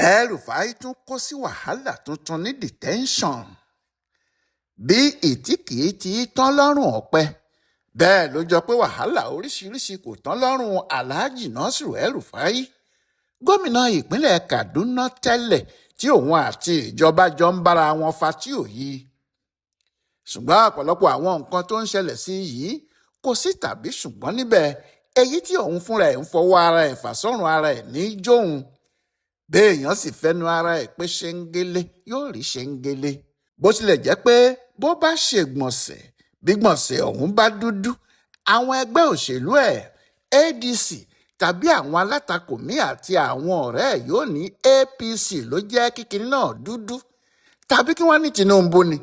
El-Rufai tún kó sí wàhálà tuntun ní detention. Bí ìtí kìí ti tán lọ́rùn ọ̀pẹ bẹ́ẹ̀ ló jọ pé wàhálà oríṣiríṣi kò tán lọ́rùn Alhaji Nasiru El-Rufai, gómìnà ìpínlẹ̀ Kaduna tẹ́lẹ̀ tí òun àti ìjọba jọ ń bára wọn fa tí ò yí. Ṣùgbọ́n ọ̀pọ̀lọpọ̀ àwọn nǹkan tó ń ṣẹlẹ̀ sí yìí kò sí tàbí ṣùgbọ́n níbẹ̀, èyí tí òun fúnra ẹ̀ ń fọwọ́ ara ẹ̀ fà sọ́rùn ara ẹ̀ ní jóun. Béèyàn sì fẹnu ara ẹ̀ pé ṣéńgélé yóò rí ṣéńgélé. Bó tilẹ̀ jẹ́ pé bó bá ṣègbọ̀nsẹ̀ bí gbọ̀nsẹ̀ ọ̀hún bá dúdú, àwọn ẹgbẹ́ òṣèlú ẹ̀ ADC tàbí àwọn alátakò míì àti àwọn ọ̀rẹ́ ẹ̀ yóò ní APC ló jẹ́ kíkiní náà dúdú, tàbí kí wọ́n ní Tinubu ni.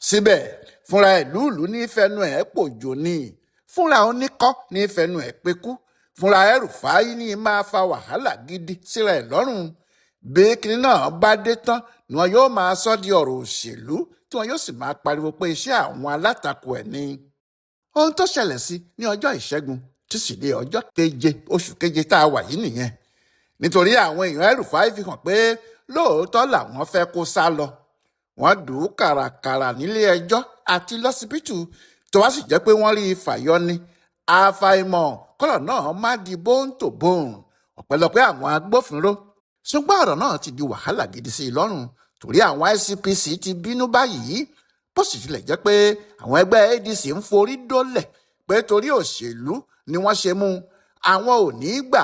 Síbẹ̀ fúnra ìlúùlú ní fẹnu ẹ̀ pòjò ni, fúnra oníkọ́ ní fẹnu ẹ̀ pekú, fúnra El-Rufai ní máa fa wàhálà gidi síra ẹ̀ lọ́rùn. Bí kíní náà bá dé tán ni wọn yóò máa sọ di ọ̀rọ̀ òṣèlú tí wọn yóò sì máa pariwo pé iṣẹ́ àwọn alátakò ẹ̀ ni. Ohun tó ṣẹlẹ̀ sí ní ọjọ́ ìṣẹ́gun tíṣídẹ̀ẹ́ ọjọ́ keje oṣù keje tá a wà yìí nìyẹn. Nítorí àwọn èèyàn El-Rufai fi hàn pé lóòótọ́ làwọn fẹ́ kó sá lọ. Wọ́n dùn ún kàràkàrà nílé ẹjọ́ àti lọ́sibítù tó wá sì jẹ́ pé wọ́n rí i fàyọ ni. Àfàìmọ̀ kọ́rọ̀ náà má di bone to bone ọ̀pẹ̀lọpẹ̀ àwọn agbófinró. Ṣùgbọ́n ọ̀rọ̀ náà ti di wàhálà gidi sí i lọ́rùn torí àwọn ICPC ti bínú báyìí, bó sì tilẹ̀ jẹ́ pé àwọn ẹgbẹ́ ADC ń forí dólẹ̀ pé torí òṣèlú ni wọ́n ṣe mú àwọn ò ní í gbà.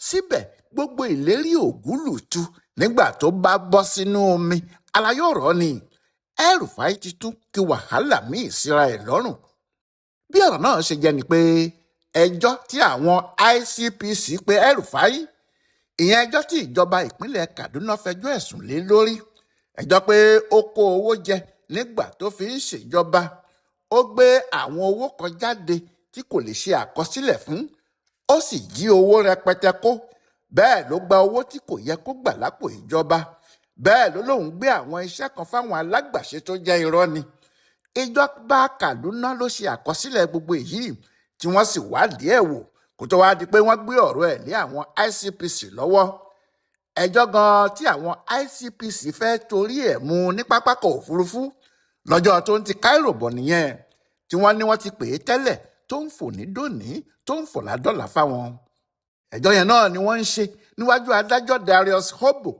Síbẹ̀ gbogbo ìlérí ògúlùtù nígbà tó bá bọ́ sínú omi alayé ọ̀rọ̀ ni. El-Rufai ti tún kí wàhálà míì síra ẹ̀ lọ́rùn. Bí ọ̀rọ̀ náà ṣe jẹ́ ni pé ẹjọ́ tí àwọn ICPC pé El-Rufai, ìyẹn ẹjọ́ tí ìjọba ìpínlẹ̀ Kaduna fẹjọ́ ẹ̀sùn lé lórí, ẹjọ́ pé ó kó owó jẹ nígbà tó fi ń ṣèjọba, ó gbé àwọn owó kan jáde tí kò lè ṣe àkọsílẹ̀ fún, ó sì jí owó rẹpẹtẹ kó, bẹ́ẹ̀ ló gba owó tí kò yẹ kó gbà lápò ìjọba, bẹ́ẹ̀ ló lóun gbé àwọn iṣẹ́ kan fáwọn alágbàṣe tó jẹ́ irọ́ ni. Ìjọba Kaduna ló ṣe àkọsílẹ̀ gbogbo èyí tí wọ́n sì wádìí ẹ̀ wò kó tó wá di pé wọ́n gbé ọ̀rọ̀ ẹ̀ lé àwọn ICPC lọ́wọ́. Ẹjọ́ gan tí àwọn ICPC fẹ́ torí ẹ̀ mú ní pápákọ̀ òfurufú lọ́jọ́ tó ń ti Cairo bọ̀ nìyẹn, tí wọ́n ní wọ́n ti pè é tẹ́lẹ̀ tó ń fò ní dòní tó ń fò ládọ́là fáwọn. Ẹjọ́ yẹn náà ni wọ́n ń ṣe níwájú adájọ́ Darius Hobo.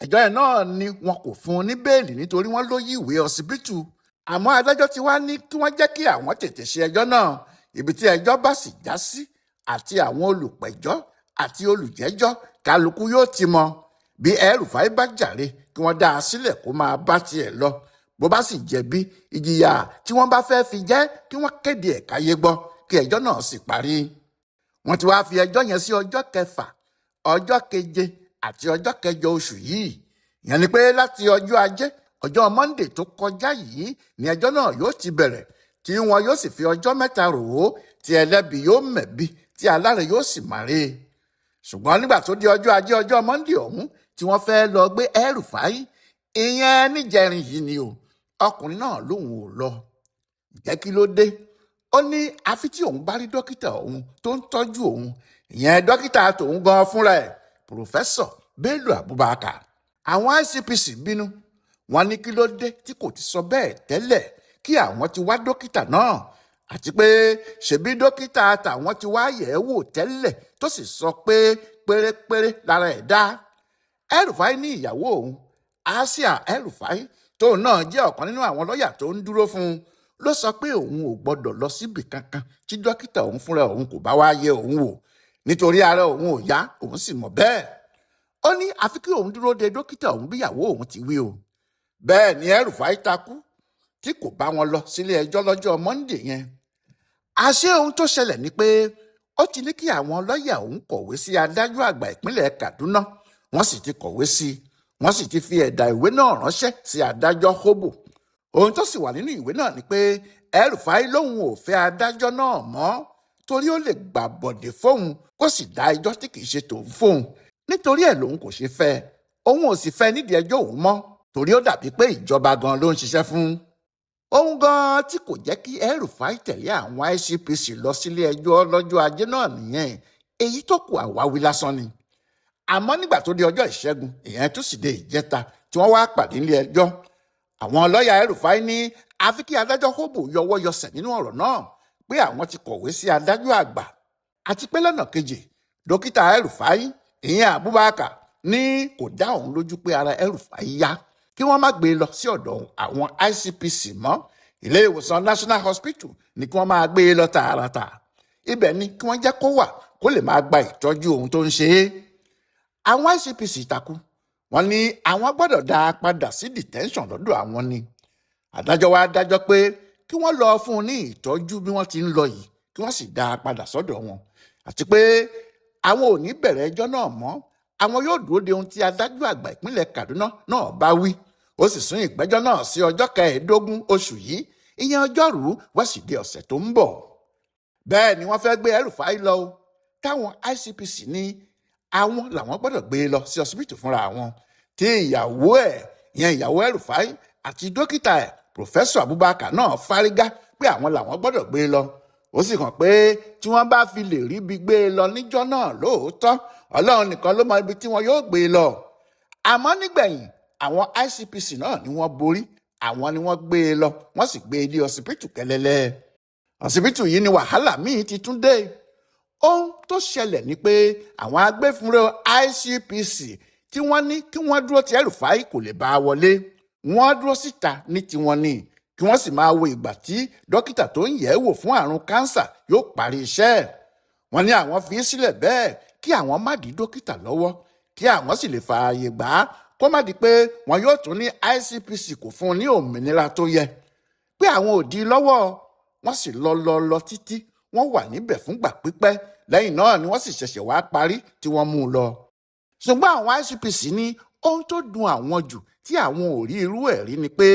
Ẹjọ́ yẹn náà ni wọn kò fún un ní bẹ́ẹ̀lì nítorí wọ́n ló yí ìwé ọsibítù. Àmọ́ adájọ́ ti wá ní kí wọ́n jẹ́ kí àwọn tètè ṣe ẹjọ́ náà, ibi tí ẹjọ́ bá sì já sí àti àwọn olùpẹ̀jọ́ àti olùjẹ́jọ́ kálukú yóò ti mọ. Bí El-Rufai bá jàre kí wọ́n dá a sílẹ̀ kó máa bá tiẹ̀ lọ, bó bá sì jẹ̀bi ìjìyà tí wọ́n bá fẹ́ fi jẹ́ kí wọ́n kéde ẹ̀ káyé gbọ́ kí ẹjọ́ náà sì parí. Wọ́n ti wá fi ẹjọ́ yẹn sí ọjọ́ kẹfà, ọjọ́ keje àti ọjọ́ kẹjọ oṣù yìí. Ìyẹn ni pé láti ọjọ́ ajé ọjọ́ Monday tó kọjá yìí ni ẹjọ́ náà yóò ti bẹ̀rẹ̀, tí wọn yóò sì fi ọjọ́ mẹ́ta rò ó, tí ẹlẹ́bi yóò mẹ̀bi tí aláre yóò sì máre. Ṣùgbọ́n nígbà tó di ọjọ́ ajé ọjọ́ Monday ọ̀hún tí wọ́n fẹ́ lọ gbé El-Rufai, ìyẹn níjẹrin yìí ni o, ọkùnrin náà lòun ò lọ. Ǹjẹ́ kí ló dé? Ó ní àfi tí òun bá rí dókítà òun tó ń tọ́jú òun, ìyẹn dókítà tòun gan fúnra ẹ̀, Pòfẹ́sọ̀ Bello Abubakar. Àwọn ICPC bínú, wọ́n ní kí ló dé tí kò ti sọ bẹ́ẹ̀ tẹ́lẹ̀ kí àwọn ti wá dókítà náà, àti pé ṣebí dókítà tàwọn ti wá yẹ̀ ẹ́ wò tẹ́lẹ̀ tó sì sọ pé pérépéré lára ẹ̀ dá. El-Rufai ní ìyàwó òun, Asia El-Rufai, tóun náà jẹ́ ọ̀kan nínú àwọn lọ́ọ̀yà tó ń dúró fún un, ló sọ pé òun ò gbọ́dọ̀ lọ síbì kankan tí dókítà òun fúnra òun kò bá wá yẹ̀ òun wò, nítorí ara òun ò yá, òun sì mọ̀ bẹ́ẹ̀. Ó ní àfi kí òun dúró de dókítà òun bí ìyàwó òun ti wí o. Bẹ́ẹ̀ ni El-Rufai takú tí kò bá wọn lọ sílé ẹjọ́ lọ́jọ́ Monday yẹn. Àṣé ohun tó ṣẹlẹ̀ ni pé ó ti ní kí àwọn lọ́ọ̀yà òun kọ̀wé sí adájọ́ àgbà ìpínlẹ̀ Kaduna, wọ́n sì ti kọ̀wé sí i, wọ́n sì ti fi ẹ̀dà ìwé náà ránṣẹ́ sí adájọ́ Hobo. Ohun tó sì wà nínú ìwé náà ni pé El-Rufai lòun ò fẹ́ adájọ́ náà mọ́ torí ó lè gbà bọ̀dé fóun kó sì dá ẹjọ́ tí kìí ṣe tòun fóun. Nítorí ẹ̀ lòun kò ṣe fẹ́, òun ò sì fẹ́ nídìí ẹjọ́ òun mọ́ torí ó dàbí pé ìjọba gan ló ń ṣiṣẹ́ fún. Ohun gan tí kò jẹ́ kí El-Rufai tẹ̀lé àwọn ICPC lọ sílé ẹjọ́ lọ́jọ́ ajé náà nìyẹn, èyí tó kù àwáwí lásán ni. àmọ́ nígbà tó di ọjọ́ ìṣẹ́gun ìyẹn túsìdeè ìjẹta tí wọ́n wá pàdé nílé ẹjọ́, àwọn lọ́ọ̀yà El-Rufai ní àfi kí adájọ́ Hobo yọwọ́ yọsẹ̀ nínú ọ̀rọ̀ náà pé àwọn ti kọ̀wé sí adájọ́ àgbà, àti pé lọ́nà kejì dókítà El-Rufai ìyẹn Abubakar ní kò dá òun lójú pé ara El-Rufai yá kí wọ́n má gbé e lọ sí ọ̀dọ̀ àwọn ICPC mọ́, ilé ìwòsàn National Hospital ni kí wọ́n máa gbé e lọ tààràtà, ibẹ̀ ni kí wọ́n jẹ́ kó wà kó lè máa gba ìtọ́jú ohun tó ń ṣe é. Àwọn ICPC takú, wọ́n ní àwọn gbọ́dọ̀ dá a padà sí detention lọ́dọ̀ àwọn ni. Adájọ́ wá dájọ́ pé kí wọ́n lọ fún un ní ìtọ́jú bí wọ́n ti ń lọ yìí kí wọ́n sì dá a padà sọ́dọ̀ wọn, àti pé àwọn ò ní bẹ̀rẹ̀ ẹjọ́ náà mọ́, àwọn yóò dúró de ohun tí adájọ́ àgbà ìpínlẹ̀ Kaduna náà bá wí. Ó sì sún ìgbẹ́jọ́ náà sí ọjọ́ 15 oṣù yìí, ìyẹn ọjọ́rú wẹ́sídẹ̀ẹ́ ọ̀sẹ̀ tó ń bọ̀. Bẹ́ẹ̀ ni wọ́n fẹ́ gbé El-Rufai lọ o, táwọn ICPC ní àwọn làwọn gbọ́dọ̀ gbé e lọ sí ọsibítù fúnra wọn, tí ìyàwó ẹ̀ ìyẹn ìyàwó El-Rufai àti dókítà ẹ̀ Pòfẹ́sọ̀ Abubakar náà fárígá pé àwọn làwọn gbọ́dọ̀ gbé e lọ. Ó sì hàn pé tí wọ́n bá fi lè ríbi gbé e lọ níjọ́ náà lóòótọ́, Ọlọ́run nìkan ló mọ ibi tí wọn yóò gbé e lọ. Àmọ́ nígbẹ̀yìn àwọn ICPC náà ni wọ́n borí, àwọn ni wọ́n gbé e lọ, wọ́n sì gbé e dé ọsibítù kẹlẹ́lẹ́. Ọsibítù yìí ni wàhálà míì ti tún dé. Ohun tó ṣẹlẹ̀ ni pé àwọn agbófinró ICPC tí wọ́n ní kí wọ́n dúró ti El-Rufai kò lè bá a wọlé, wọ́n dúró síta ní tiwọn ni kí wọ́n sì máa wo ìgbà tí dókítà tó ń yẹ̀ ẹ́ wò fún àrùn kánsà yóò parí iṣẹ́. Wọ́n ní àwọn fi í sílẹ̀ bẹ́ẹ̀ kí àwọn má dí dókítà lọ́wọ́, kí àwọn sì lè fààyè gbà á kó má di pé wọn yóò tún ní ICPC kò fún un ní òmìnira tó yẹ, pé àwọn ò dí i lọ́wọ́. Wọ́n sì lọ títí wọ́n wà níbẹ̀ fúngbà pípẹ́, lẹ́yìn náà ni wọ́n sì ṣẹ̀ṣẹ̀ wá parí tí wọ́n mú un lọ. Ṣùgbọ́n àwọn ICPC ní ohun tó dùn àwọn jù tí àwọn ò rí irú ẹ̀ rí ni pé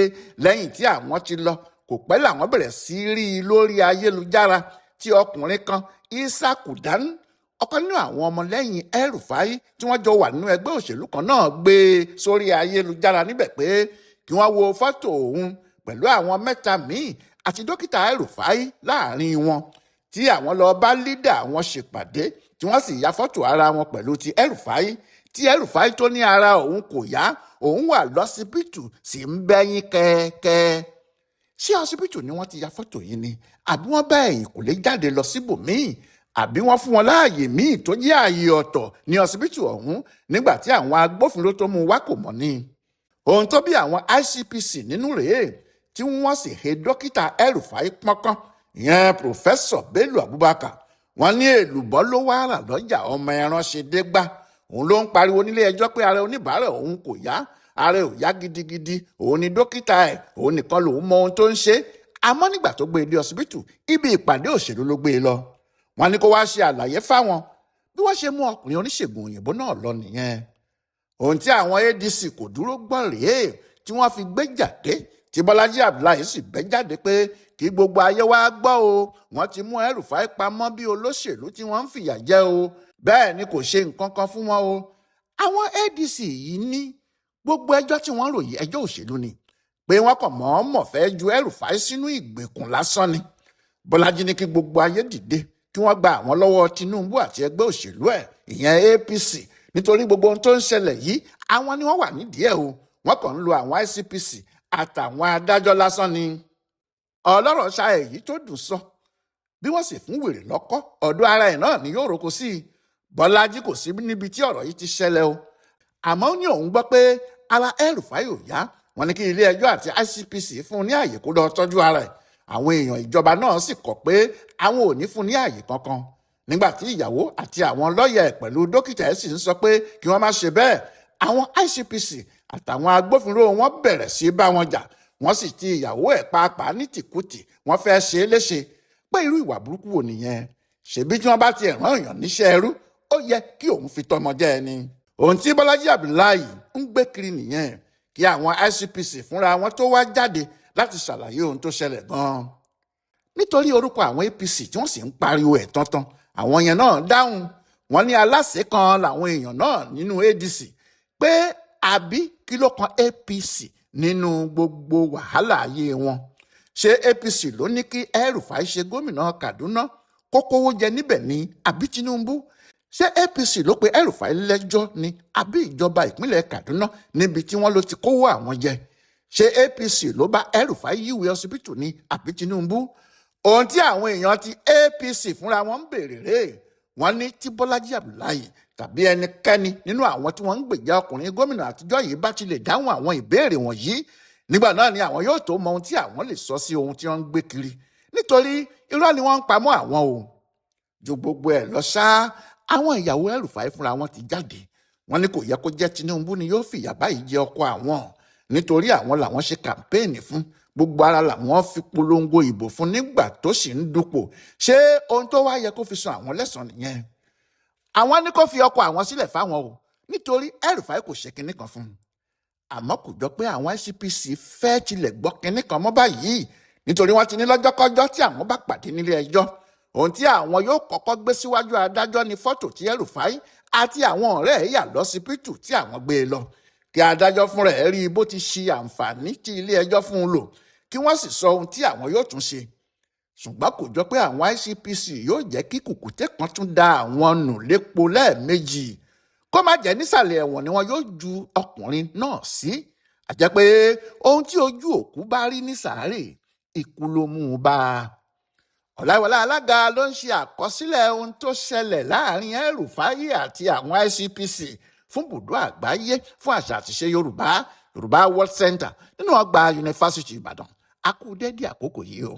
lẹ́yìn tí àwọn ti lọ kò pẹ́ làwọn bẹ̀rẹ̀ sí rí i lórí ayélujára tí ọkùnrin kan Isa Kudan, ọ̀kan nínú àwọn ọmọlẹ́yìn El-Rufai tí wọ́n jọ wà nínú ẹgbẹ́ òṣèlú kan náà, gbé sórí ayélujára níbẹ̀ pé kí wọ́n wo fọ́tò òun pẹ̀lú àwọn 3 míì àti dókítà El-Rufai láàrin wọn, tí àwọn lọ bá lídà wọn ṣèpàdé tí wọ́n sì ya fọ́tò ara wọn pẹ̀lú ti El-Rufai, tí El-Rufai tó ní ara òun kò yá, òun wà lọ́sibítù sì ń bẹ́yìn kẹ́ẹ́kẹ́. Ṣé ọsibítù ni wọ́n ti ya fọ́tò yìí ni, àbí wọ́n bá ẹ̀yìn kò lè jáde lọ síbòmíì, àbí wọ́n fún wọn láàyè míì tó jẹ́ ààyè ọ̀tọ̀ ní ọsibítù ọ̀hún nígbà tí àwọn agbófinró tó mú wá kò mọ̀ ni. Ohun tó bí àwọn ICPC nínú rèé tí wọ́n sì he dókítà El-Rufai pọ́nkán, ìyẹn Pòfẹ́sọ̀ Bello Abubakar. Wọ́n ní èlùbọ́ ló wá rà lọ́jà ọmọ ẹran ṣe dé gbá. Òun ló ń pariwo nílé ẹjọ́ pé ara oníbàárà òun kò yá, ara ò yá gidigidi, òun ni dókítà ẹ̀, òun nìkan lòun mọ ohun tó ń ṣe. Àmọ́ nígbà tó gbé e dé ọsibítù, ibi ìpàdé òṣèlú ló gbé e lọ. Wọ́n ní kó wá ṣe àlàyé fáwọn bí wọ́n ṣe mú ọkùnrin oníṣègùn òyìnbó náà lọ nìyẹn. Ohun tí àwọn ADC kò dúró gbọ́ rèé tí wọ́n fi gbé jáde, tí Bọ́lájí Abdullahi sì bẹ́ jáde pé kí gbogbo ayé wá gbọ́ o, wọ́n ti mú El-Rufai pamọ́ bí olóṣèlú tí wọ́n ń fìyà jẹ o, bẹ́ẹ̀ ni kò ṣe nǹkan kan fún wọn o. Àwọn ADC yìí ní gbogbo ẹjọ́ tí wọ́n ròyìn ẹjọ́ òṣèlú ni, pé wọ́n kàn mọ̀ọ́mọ̀ fẹ́ ju El-Rufai sínú ìgbèkùn lásán ni. Bọ́lájí ní kí gbogbo ayé dìde kí wọ́n gba àwọn lọ́wọ́ Tinubu àti ẹgbẹ́ òṣèlú ẹ̀ ìyẹn APC, nítorí gbogbo ohun tó ń ṣẹlẹ̀ yìí àwọn ni wọ́n wà nídìí ẹ̀ o, wọ́n kàn ń lo àwọn ICPC àtàwọn adájọ́ lásán ni. Ọlọ́rọ̀ ṣá èyí tó dùn sọ, bí wọ́n sì fún wèrè lọ́kọ́ ọ̀dọ̀ ara ẹ̀ náà ni yóò roko sí i. Bọ́lájí kò sí níbi tí ọ̀rọ̀ yìí ti ṣẹlẹ̀ o, àmọ́ ó ní òun gbọ́ pé ara El-Rufai ò yá, wọ́n ní kí ilé ẹjọ́ àti ICPC fún un ní àyè kó lọ tọ́jú ara ẹ̀. Àwọn èèyàn ìjọba náà sì kọ̀ pé àwọn ò ní fún un ní àyè kankan, nígbà tí ìyàwó àti àwọn lọ́ọ̀yà ẹ̀ pẹ̀lú dókítà ẹ̀ sì ń sọ pé kí wọ́n má ṣe bẹ́ẹ̀. Àwọn ICPC àtàwọn agbófinró wọn bẹ̀rẹ̀ sí bá wọn jà, wọ́n sì ti ìyàwó ẹ̀ pàápàá ní tìkùtì, wọ́n fẹ́ ṣe é léṣe. Pé irú ìwà burúkú wo nìyẹn? Ṣèbí tí wọ́n bá ti rán èèyàn níṣẹ́ ẹrú, ó yẹ kí òun fi tọmọ jẹ ẹni. Ohun tí Bọ́lájí Abdullahi ń gbé kiri nìyẹn, kí àwọn ICPC fúnra wọn tó wá jáde láti ṣàlàyé ohun tó ṣẹlẹ̀ gan-an. Nítorí orúkọ àwọn APC tí wọ́n sì ń pariwo ẹ̀ tantan, àwọn yẹn náà dáhùn. Wọ́n ní aláṣẹ kan làwọn èèyàn náà nínú ADC, pé àbí kí ló kan APC nínú gbogbo wàhálà ayé wọn. Ṣé APC ló ní kí El-Rufai ṣe gómìnà Kaduna kó kówó jẹ níbẹ̀ ni àbí Tinubu? ṣé APC ló pe El-Rufai lẹ́jọ́ ni àbí ìjọba ìpínlẹ̀ Kaduna níbi tí wọ́n ló ti kówó àwọn jẹ? ṣé APC ló bá El-Rufai yíwèé ọsibítù ni àbí Tinubu? ohun tí àwọn èèyàn ti APC fúnra wọn ń béèrè rèé. wọ́n ní tí Bọ́lájí Abdullahi tàbí ẹnikẹ́ni nínú àwọn tí wọ́n ń gbèjà ọkùnrin gómìnà àtijọ́ yìí bá ti lè dáhùn àwọn ìbéèrè wọ̀nyí, nígbà náà ni àwọn yóò tó mọ ohun tí àwọn lè sọ sí ohun tí wọ́n ń gbé kiri, nítorí irọ́ ni wọ́n ń pamọ́ àwọn o. ju gbogbo ẹ̀ lọ ṣá, àwọn ìyàwó El-Rufai fúnra wọn ti jáde. wọ́n ní kò yẹ kó jẹ́ Tinubu ni yóò fìyà báyìí jẹ ọkọ àwọn, nítorí àwọn làwọn ṣe kàmpéènì fún, gbogbo ara làwọn fi polongo ìbò fún nígbà tó sì ń dupò. ṣé ohun tó wá yẹ kó fi san àwọn lẹ́san nìyẹn? àwọn ní kó fi ọkọ àwọn sílẹ̀ fáwọn o, nítorí El-Rufai kò ṣe kinní kan fún un. àmọ́ kò jọ pé àwọn ICPC fẹ́ tilẹ̀ gbọ́ kinní kan mọ́ báyìí, nítorí wọ́n ti ní lọ́jọ́kọ́jọ́ tí àwọn bá pàdé nílé ẹjọ́, ohun tí àwọn yóò kọ́kọ́ gbé síwájú adájọ́ ni fọ́tò tí El-Rufai àti àwọn ọ̀rẹ́ ẹ̀ yà lọ́sibítù tí àwọn gbé e lọ, kí adájọ́ fúnra ẹ̀ rí bó ti ṣe àǹfààní tí ilé ẹjọ́ fún un lò, kí wọ́n sì sọ ohun tí àwọn yóò tún ṣe. ṣùgbọ́n kò jọ pé àwọn ICPC yóò jẹ́ kí kùkùté kan tún da àwọn nù lépo lẹ́ẹ̀mejì, kó má jẹ́ nísàlẹ̀ ẹ̀wọ̀n ni wọn yóò ju ọkùnrin náà sí. àjẹ́ pé ohun tí ojú òkú bá rí ní sàárè, ikú ló mú un bá a. Ọláìwọlá Alága ló ń ṣe àkọsílẹ̀ ohun tó ṣẹlẹ̀ láàrin El-Rufai àti àwọn ICPC fún Bùdó Àgbáyé fún àṣà àtìṣe Yorùbá World Center nínú ọgbà Yunifásitì Ìbàdàn. a kú dédé àkókò yìí o.